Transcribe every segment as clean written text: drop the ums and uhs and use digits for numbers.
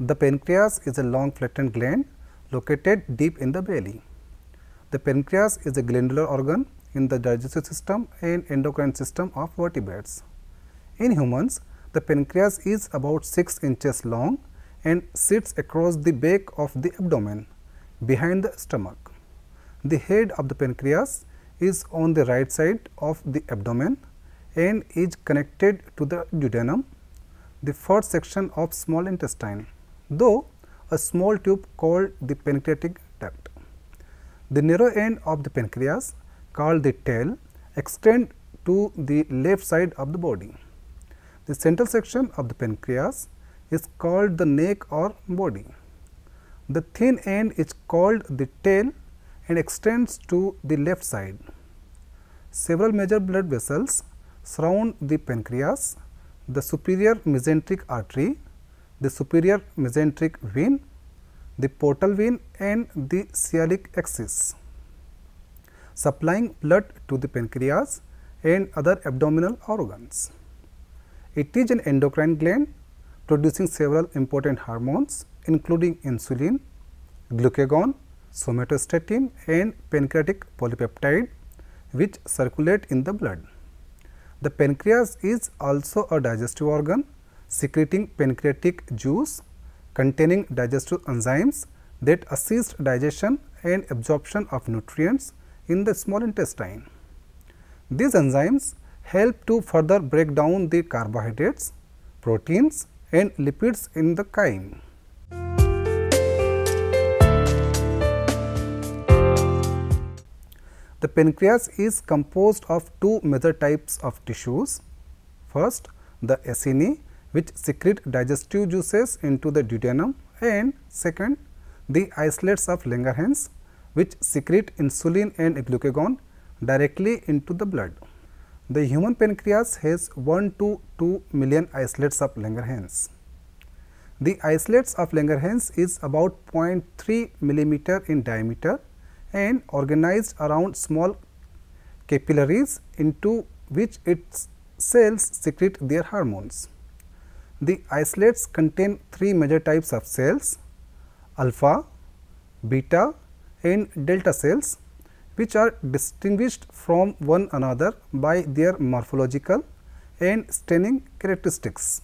The pancreas is a long flattened gland located deep in the belly. The pancreas is a glandular organ in the digestive system and endocrine system of vertebrates. In humans, the pancreas is about 6 inches long and sits across the back of the abdomen behind the stomach. The head of the pancreas is on the right side of the abdomen and is connected to the duodenum, the first section of small intestine, though a small tube called the pancreatic duct. The narrow end of the pancreas, called the tail, extends to the left side of the body. The central section of the pancreas is called the neck or body. The thin end is called the tail and extends to the left side. Several major blood vessels surround the pancreas: the superior mesenteric artery, the superior mesenteric vein, the portal vein and the celiac axis, supplying blood to the pancreas and other abdominal organs. It is an endocrine gland producing several important hormones including insulin, glucagon, somatostatin and pancreatic polypeptide, which circulate in the blood. The pancreas is also a digestive organ secreting pancreatic juice containing digestive enzymes that assist digestion and absorption of nutrients in the small intestine. These enzymes help to further break down the carbohydrates, proteins and lipids in the chyme. The pancreas is composed of two major types of tissues. First, the acini, which secrete digestive juices into the duodenum, and second, the islets of Langerhans, which secrete insulin and glucagon directly into the blood. The human pancreas has 1 to 2 million islets of Langerhans. The islets of Langerhans is about 0.3 millimeter in diameter and organized around small capillaries into which its cells secrete their hormones. The islets contain 3 major types of cells: alpha, beta and delta cells, which are distinguished from one another by their morphological and staining characteristics.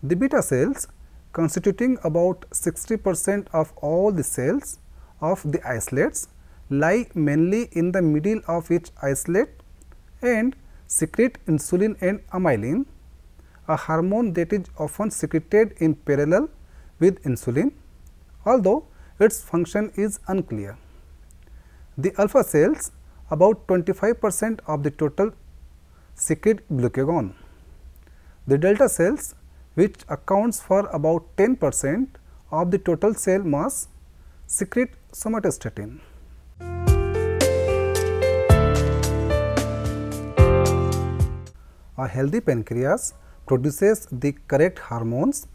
The beta cells, constituting about 60% of all the cells of the islets, lie mainly in the middle of each islet and secrete insulin and amylin, a hormone that is often secreted in parallel with insulin, although its function is unclear. The alpha cells, about 25% of the total, secrete glucagon. The delta cells, which accounts for about 10% of the total cell mass, secrete somatostatin. A healthy pancreas produces the correct hormones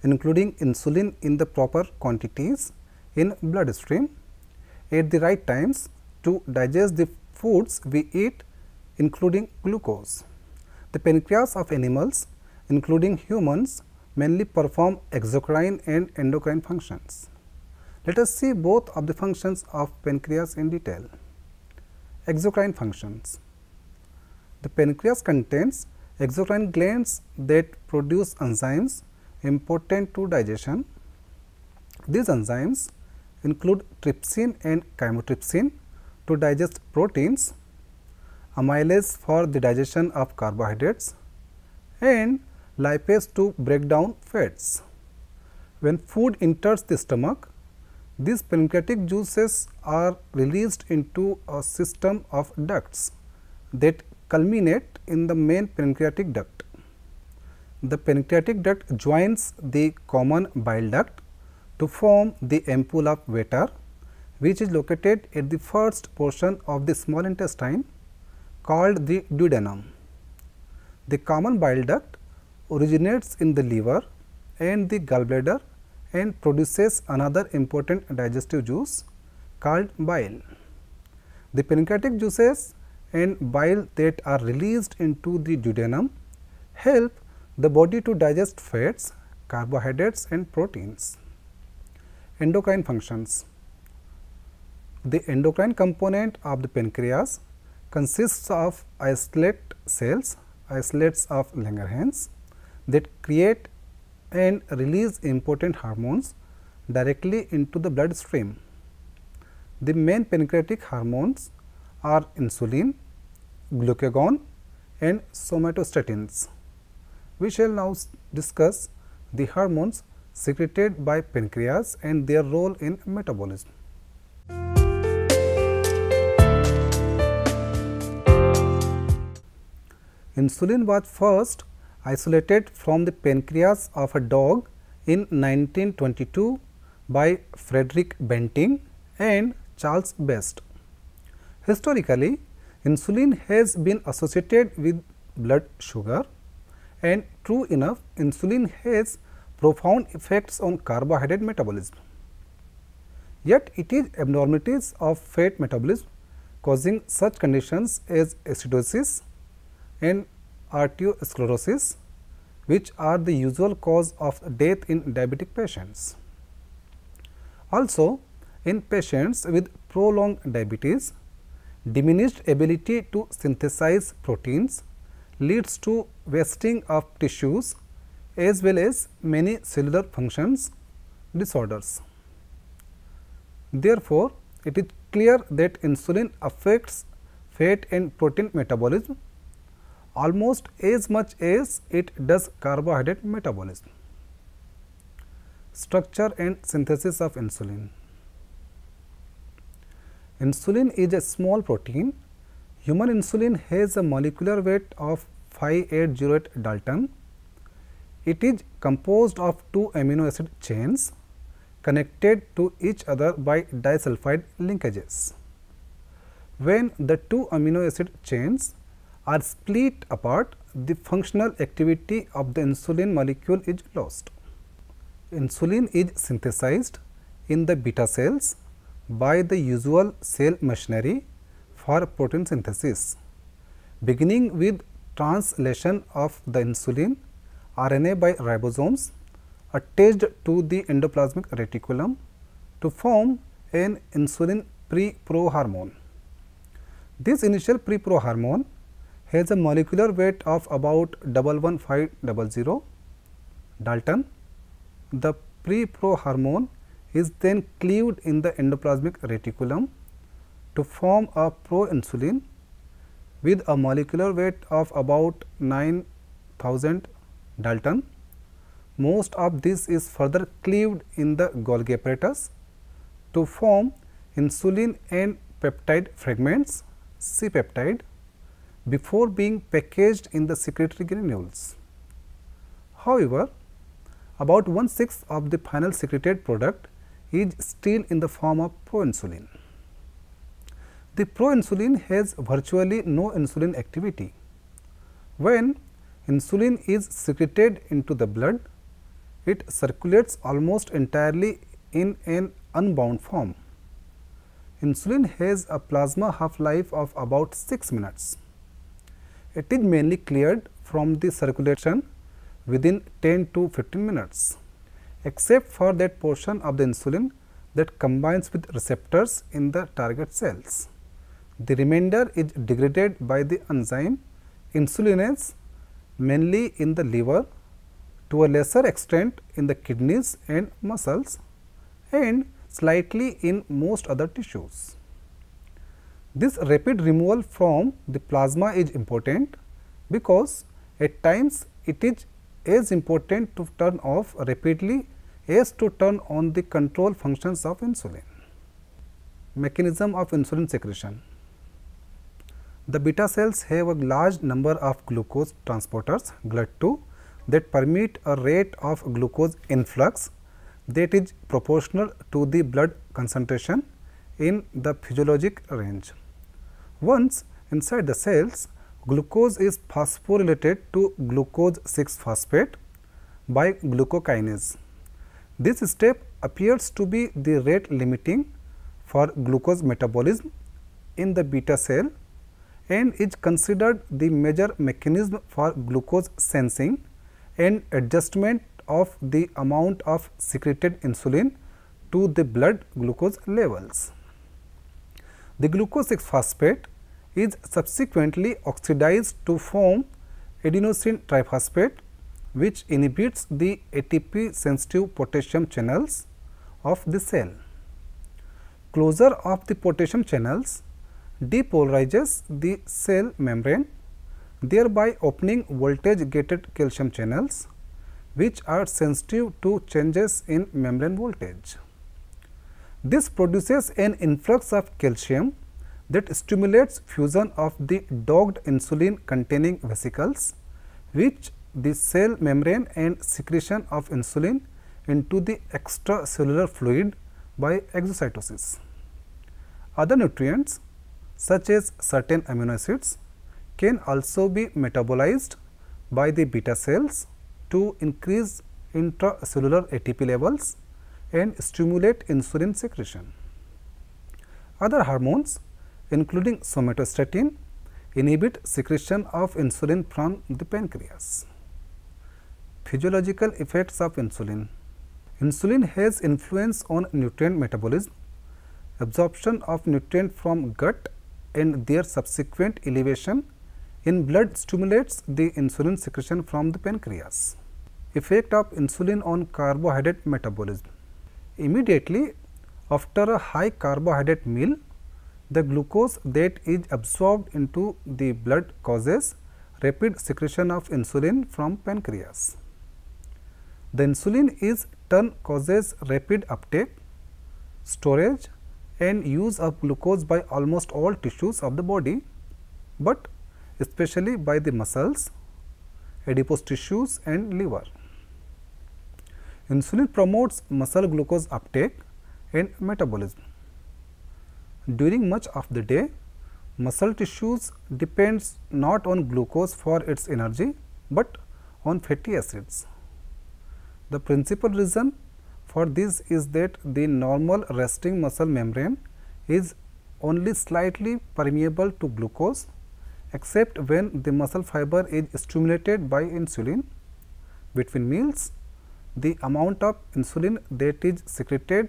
including insulin in the proper quantities in bloodstream at the right times to digest the foods we eat, including glucose. The pancreas of animals, including humans, mainly perform exocrine and endocrine functions. Let us see both of the functions of pancreas in detail. Exocrine functions. The pancreas contains exocrine glands that produce enzymes important to digestion. These enzymes include trypsin and chymotrypsin to digest proteins, amylase for the digestion of carbohydrates, and lipase to break down fats. When food enters the stomach, these pancreatic juices are released into a system of ducts that culminate in the main pancreatic duct. The pancreatic duct joins the common bile duct to form the ampoule of Vater, which is located at the first portion of the small intestine called the duodenum. The common bile duct originates in the liver and the gallbladder and produces another important digestive juice called bile. The pancreatic juices and bile that are released into the duodenum help the body to digest fats carbohydrates and proteins. Endocrine functions. The endocrine component of the pancreas consists of islets of Langerhans that create and release important hormones directly into the bloodstream. The main pancreatic hormones are insulin, glucagon and somatostatins. We shall now discuss the hormones secreted by pancreas and their role in metabolism. Insulin was first isolated from the pancreas of a dog in 1922 by Frederick Banting and Charles Best. Historically, insulin has been associated with blood sugar, and true enough, insulin has profound effects on carbohydrate metabolism. Yet, it is abnormalities of fat metabolism causing such conditions as acidosis and arteriosclerosis, which are the usual cause of death in diabetic patients. Also, in patients with prolonged diabetes, diminished ability to synthesize proteins leads to wasting of tissues as well as many cellular functions disorders. Therefore, it is clear that insulin affects fat and protein metabolism almost as much as it does carbohydrate metabolism. Structure and synthesis of insulin. Insulin is a small protein. Human insulin has a molecular weight of 5808 Dalton. It is composed of 2 amino acid chains connected to each other by disulfide linkages. When the 2 amino acid chains are split apart, the functional activity of the insulin molecule is lost. Insulin is synthesized in the beta cells by the usual cell machinery for protein synthesis, beginning with translation of the insulin RNA by ribosomes attached to the endoplasmic reticulum to form an insulin pre-prohormone. This initial pre-prohormone has a molecular weight of about 11500 Dalton. The pre-prohormone is then cleaved in the endoplasmic reticulum to form a proinsulin with a molecular weight of about 9000 Dalton. Most of this is further cleaved in the Golgi apparatus to form insulin and peptide fragments C-peptide before being packaged in the secretory granules. However, about 1/6 of the final secreted product is still in the form of proinsulin. The proinsulin has virtually no insulin activity. When insulin is secreted into the blood, it circulates almost entirely in an unbound form. Insulin has a plasma half-life of about 6 minutes. It is mainly cleared from the circulation within 10 to 15 minutes, except for that portion of the insulin that combines with receptors in the target cells. The remainder is degraded by the enzyme insulinase, mainly in the liver, to a lesser extent in the kidneys and muscles, and slightly in most other tissues. This rapid removal from the plasma is important because at times it is as important to turn off rapidly as to turn on the control functions of insulin. Mechanism of insulin secretion. The beta cells have a large number of glucose transporters GLUT2 that permit a rate of glucose influx that is proportional to the blood concentration in the physiologic range. Once inside the cells, glucose is phosphorylated to glucose 6-phosphate by glucokinase. This step appears to be the rate limiting for glucose metabolism in the beta cell and is considered the major mechanism for glucose sensing and adjustment of the amount of secreted insulin to the blood glucose levels. The glucose 6-phosphate is subsequently oxidized to form adenosine triphosphate, which inhibits the ATP sensitive potassium channels of the cell. Closure of the potassium channels depolarizes the cell membrane, thereby opening voltage gated calcium channels, which are sensitive to changes in membrane voltage. This produces an influx of calcium that stimulates fusion of the docked insulin containing vesicles, which the cell membrane and secretion of insulin into the extracellular fluid by exocytosis. Other nutrients such as certain amino acids can also be metabolized by the beta cells to increase intracellular ATP levels and stimulate insulin secretion. Other hormones including somatostatin inhibit secretion of insulin from the pancreas. Physiological effects of insulin. Insulin has influence on nutrient metabolism. Absorption of nutrient from gut and their subsequent elevation in blood stimulates the insulin secretion from the pancreas. Effect of insulin on carbohydrate metabolism. Immediately after a high carbohydrate meal, the glucose that is absorbed into the blood causes rapid secretion of insulin from pancreas. The insulin is turn causes rapid uptake, storage and use of glucose by almost all tissues of the body, but especially by the muscles, adipose tissues and liver. Insulin promotes muscle glucose uptake and metabolism. During much of the day, muscle tissues depends not on glucose for its energy, but on fatty acids. The principal reason for this is that the normal resting muscle membrane is only slightly permeable to glucose, except when the muscle fiber is stimulated by insulin. Between meals, the amount of insulin that is secreted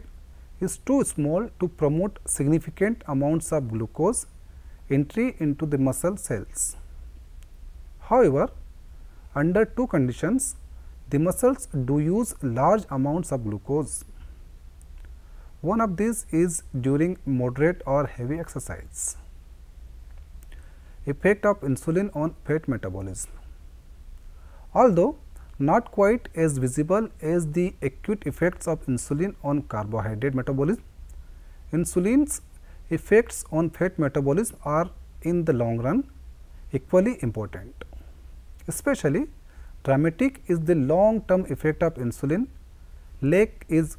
is too small to promote significant amounts of glucose entry into the muscle cells. However, under two conditions, the muscles do use large amounts of glucose. One of these is during moderate or heavy exercise. Effect of insulin on fat metabolism. Although not quite as visible as the acute effects of insulin on carbohydrate metabolism, insulin's effects on fat metabolism are in the long run equally important. Especially dramatic is the long term effect of insulin lack is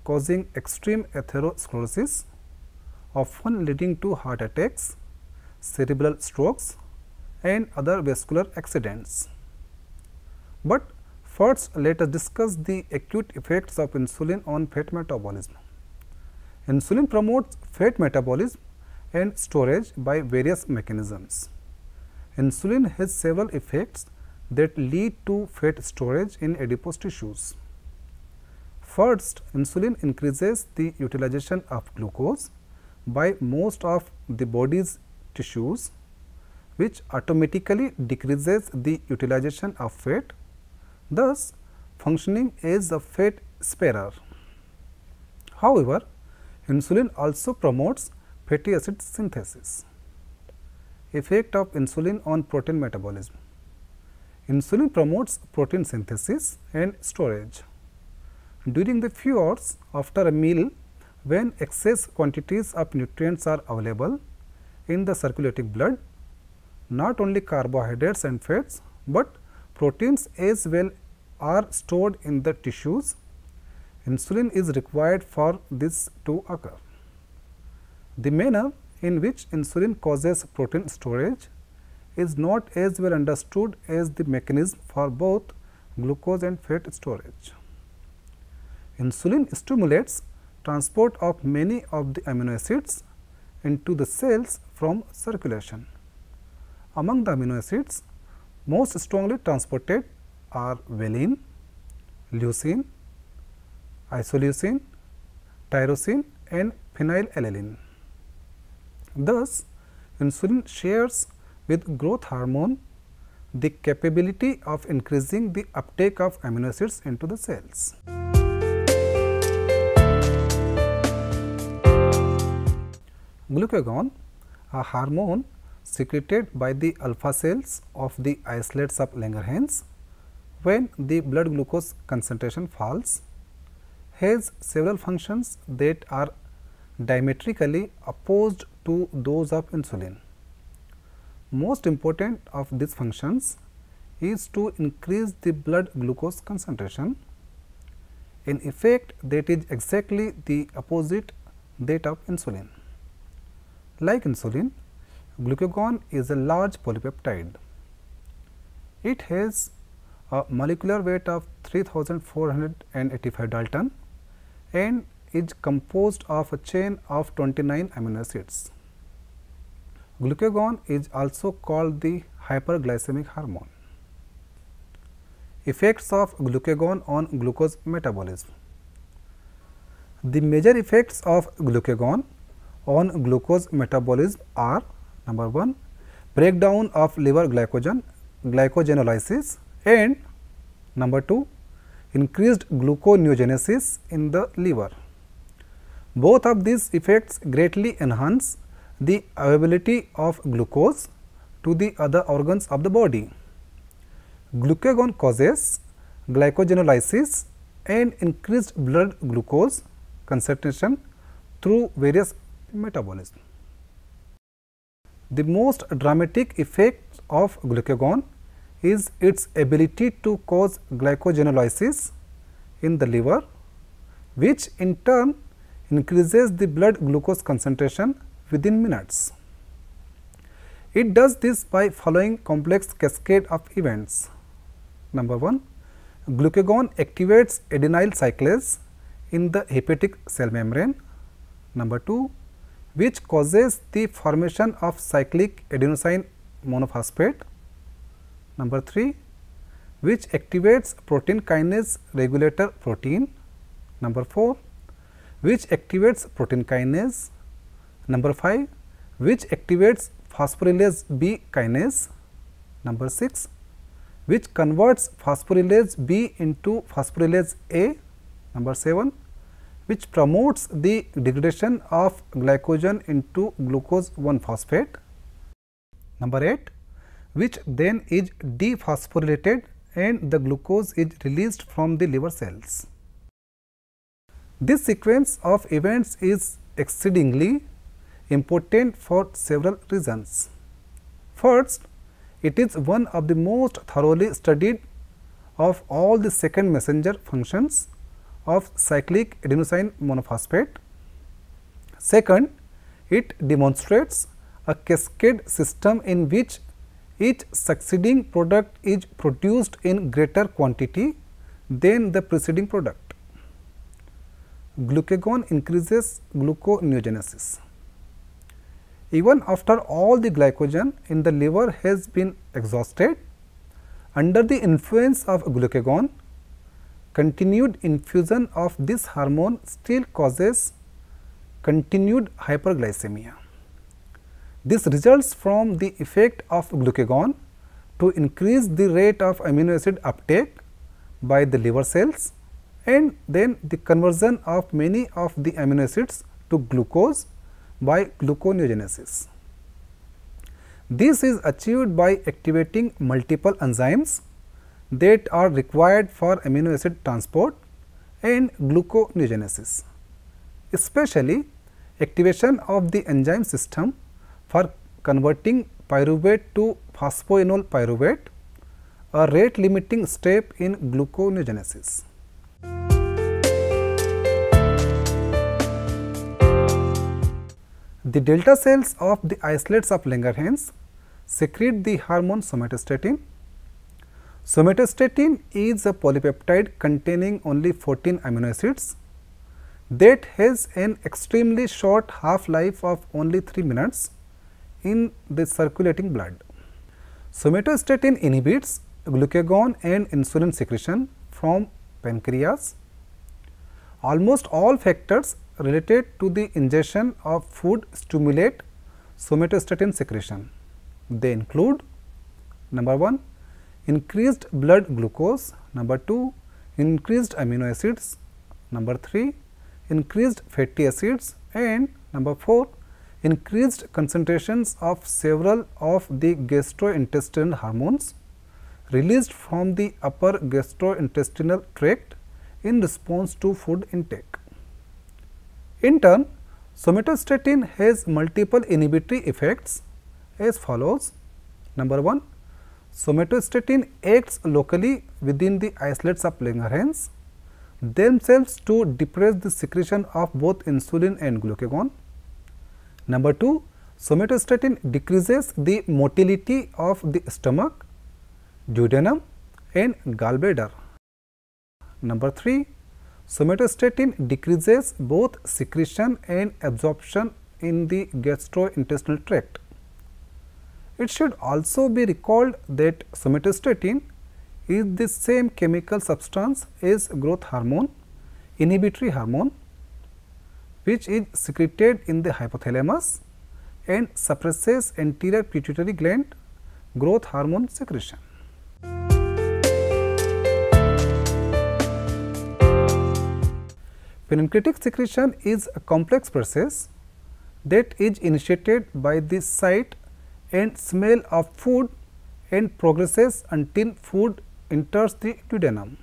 causing extreme atherosclerosis, often leading to heart attacks, cerebral strokes and other vascular accidents. But first, let us discuss the acute effects of insulin on fat metabolism. Insulin promotes fat metabolism and storage by various mechanisms. Insulin has several effects that lead to fat storage in adipose tissues. First, insulin increases the utilization of glucose by most of the body's tissues, which automatically decreases the utilization of fat, thus functioning as a fat sparer. However, insulin also promotes fatty acid synthesis. Effect of insulin on protein metabolism. Insulin promotes protein synthesis and storage. During the few hours after a meal, when excess quantities of nutrients are available in the circulating blood, not only carbohydrates and fats, but proteins as well are stored in the tissues. Insulin is required for this to occur. The manner in which insulin causes protein storage is not as well understood as the mechanism for both glucose and fat storage. Insulin stimulates transport of many of the amino acids into the cells from circulation. Among the amino acids most strongly transported are valine, leucine, isoleucine, tyrosine and phenylalanine. Thus, insulin shares with growth hormone the capability of increasing the uptake of amino acids into the cells. Glucagon, a hormone secreted by the alpha cells of the islets of Langerhans when the blood glucose concentration falls, has several functions that are diametrically opposed to those of insulin. Most important of these functions is to increase the blood glucose concentration, in effect that is exactly the opposite that of insulin. Like insulin, glucagon is a large polypeptide. It has a molecular weight of 3485 Dalton and is composed of a chain of 29 amino acids. Glucagon is also called the hyperglycemic hormone. Effects of glucagon on glucose metabolism. The major effects of glucagon on glucose metabolism are: number 1, breakdown of liver glycogenolysis, and number 2, increased gluconeogenesis in the liver. Both of these effects greatly enhance the availability of glucose to the other organs of the body. Glucagon causes glycogenolysis and increased blood glucose concentration through various metabolism. The most dramatic effect of glucagon is its ability to cause glycogenolysis in the liver, which in turn increases the blood glucose concentration within minutes. It does this by following complex cascade of events. Number 1, glucagon activates adenyl cyclase in the hepatic cell membrane. Number 2, which causes the formation of cyclic adenosine monophosphate. Number 3, which activates protein kinase regulator protein. Number 4, which activates protein kinase. Number 5, which activates phosphorylase B kinase. Number 6, which converts phosphorylase B into phosphorylase A. Number 7, which promotes the degradation of glycogen into glucose 1-phosphate. Number 8, which then is dephosphorylated and the glucose is released from the liver cells. This sequence of events is exceedingly important for several reasons. First, it is one of the most thoroughly studied of all the second messenger functions of cyclic adenosine monophosphate. Second, it demonstrates a cascade system in which each succeeding product is produced in greater quantity than the preceding product. Glucagon increases gluconeogenesis. Even after all the glycogen in the liver has been exhausted, under the influence of glucagon, continued infusion of this hormone still causes continued hyperglycemia. This results from the effect of glucagon to increase the rate of amino acid uptake by the liver cells and then the conversion of many of the amino acids to glucose by gluconeogenesis. This is achieved by activating multiple enzymes that are required for amino acid transport and gluconeogenesis, especially activation of the enzyme system for converting pyruvate to phosphoenol pyruvate, a rate limiting step in gluconeogenesis. The delta cells of the islets of Langerhans secrete the hormone somatostatin. Somatostatin is a polypeptide containing only 14 amino acids that has an extremely short half-life of only 3 minutes in the circulating blood. Somatostatin inhibits glucagon and insulin secretion from pancreas. Almost all factors related to the ingestion of food stimulate somatostatin secretion. They include number 1, increased blood glucose, number 2, increased amino acids, number 3, increased fatty acids, and number 4, increased concentrations of several of the gastrointestinal hormones released from the upper gastrointestinal tract in response to food intake. In turn, somatostatin has multiple inhibitory effects as follows. Number 1, somatostatin acts locally within the isolates of Langerhans themselves to depress the secretion of both insulin and glucagon. Number 2, somatostatin decreases the motility of the stomach, duodenum and gallbladder. Number 3, somatostatin decreases both secretion and absorption in the gastrointestinal tract. It should also be recalled that somatostatin is the same chemical substance as growth hormone, inhibitory hormone, which is secreted in the hypothalamus and suppresses anterior pituitary gland growth hormone secretion. Pancreatic secretion is a complex process that is initiated by the sight and smell of food and progresses until food enters the duodenum.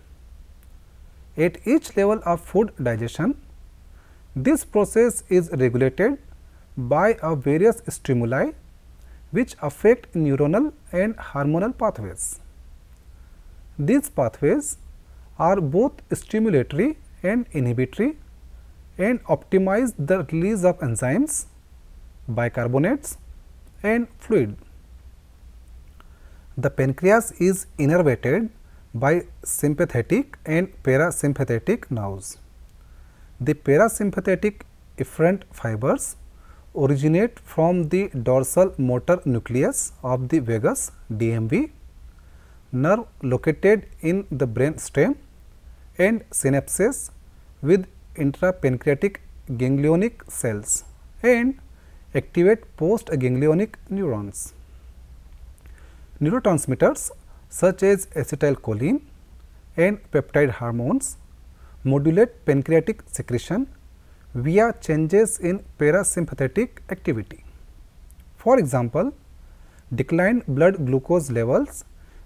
At each level of food digestion, this process is regulated by various stimuli which affect neuronal and hormonal pathways. These pathways are both stimulatory and inhibitory and optimize the release of enzymes, bicarbonates and fluid. The pancreas is innervated by sympathetic and parasympathetic nerves. The parasympathetic efferent fibers originate from the dorsal motor nucleus of the vagus DMV nerve located in the brain stem and synapses with intrapancreatic ganglionic cells and activate postganglionic neurons. Neurotransmitters such as acetylcholine and peptide hormones modulate pancreatic secretion via changes in parasympathetic activity. For example, declined blood glucose levels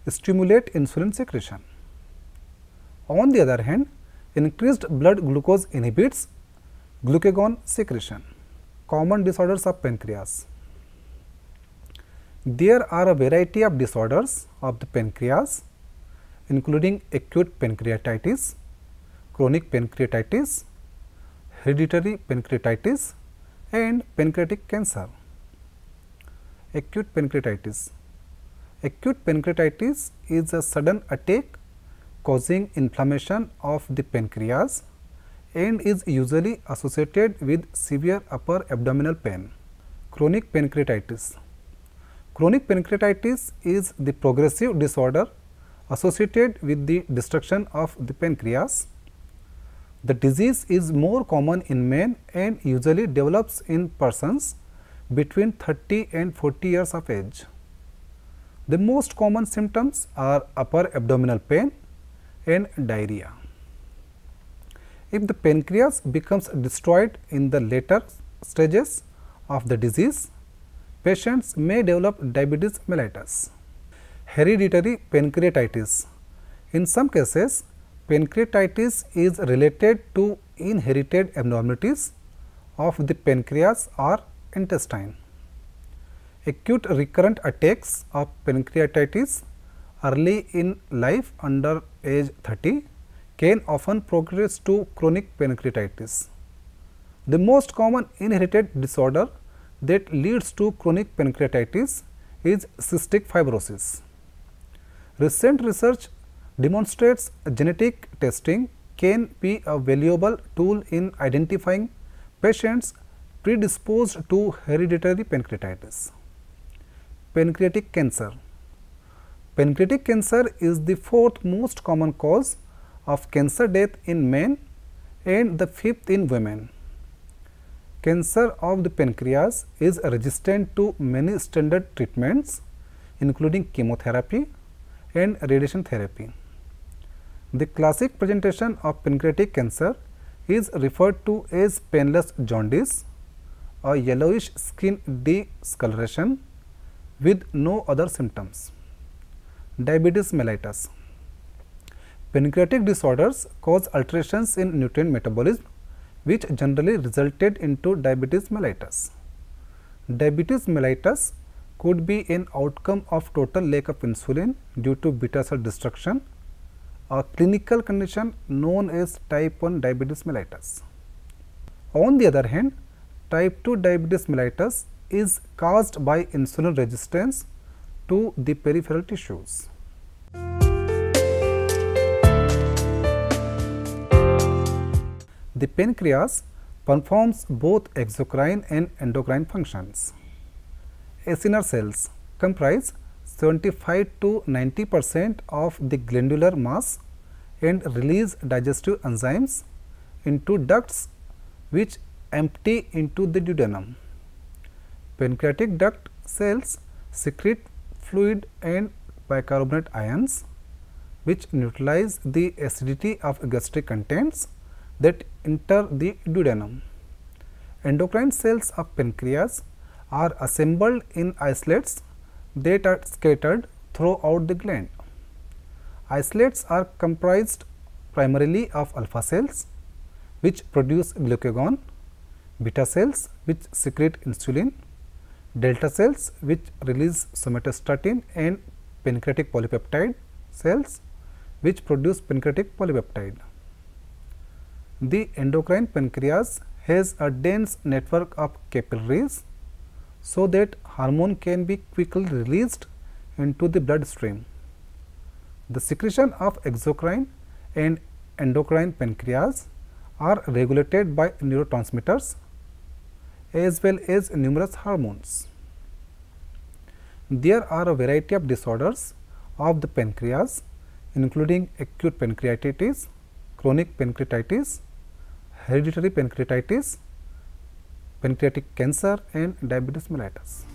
stimulate insulin secretion. On the other hand, increased blood glucose inhibits glucagon secretion. Common disorders of pancreas. There are a variety of disorders of the pancreas, including acute pancreatitis, chronic pancreatitis, hereditary pancreatitis and pancreatic cancer. Acute pancreatitis. Acute pancreatitis is a sudden attack causing inflammation of the pancreas and is usually associated with severe upper abdominal pain. Chronic pancreatitis. Chronic pancreatitis is the progressive disorder associated with the destruction of the pancreas. The disease is more common in men and usually develops in persons between 30 and 40 years of age. The most common symptoms are upper abdominal pain and diarrhea. If the pancreas becomes destroyed in the later stages of the disease, patients may develop diabetes mellitus. Hereditary pancreatitis. In some cases, pancreatitis is related to inherited abnormalities of the pancreas or intestine. Acute recurrent attacks of pancreatitis early in life under age 30 can often progress to chronic pancreatitis. The most common inherited disorder that leads to chronic pancreatitis is cystic fibrosis. Recent research demonstrates genetic testing can be a valuable tool in identifying patients predisposed to hereditary pancreatitis. Pancreatic cancer. Pancreatic cancer is the fourth most common cause of cancer death in men and the 5th in women. Cancer of the pancreas is resistant to many standard treatments including chemotherapy and radiation therapy. The classic presentation of pancreatic cancer is referred to as painless jaundice, a yellowish skin discoloration with no other symptoms. Diabetes mellitus. Pancreatic disorders cause alterations in nutrient metabolism which generally resulted into diabetes mellitus. Diabetes mellitus could be an outcome of total lack of insulin due to beta cell destruction, a clinical condition known as type 1 diabetes mellitus. On the other hand, type 2 diabetes mellitus is caused by insulin resistance to the peripheral tissues. The pancreas performs both exocrine and endocrine functions. Acinar cells comprise 75 to 90% of the glandular mass and release digestive enzymes into ducts which empty into the duodenum. Pancreatic duct cells secrete fluid and bicarbonate ions which neutralize the acidity of gastric contents that enter the duodenum. Endocrine cells of pancreas are assembled in isolates that are scattered throughout the gland. Isolates are comprised primarily of alpha cells which produce glucagon, beta cells which secrete insulin, delta cells which release somatostatin, and pancreatic polypeptide cells which produce pancreatic polypeptide. The endocrine pancreas has a dense network of capillaries so that hormone can be quickly released into the bloodstream. The secretion of exocrine and endocrine pancreas are regulated by neurotransmitters as well as numerous hormones. There are a variety of disorders of the pancreas including acute pancreatitis, chronic pancreatitis, hereditary pancreatitis, pancreatic cancer, and diabetes mellitus.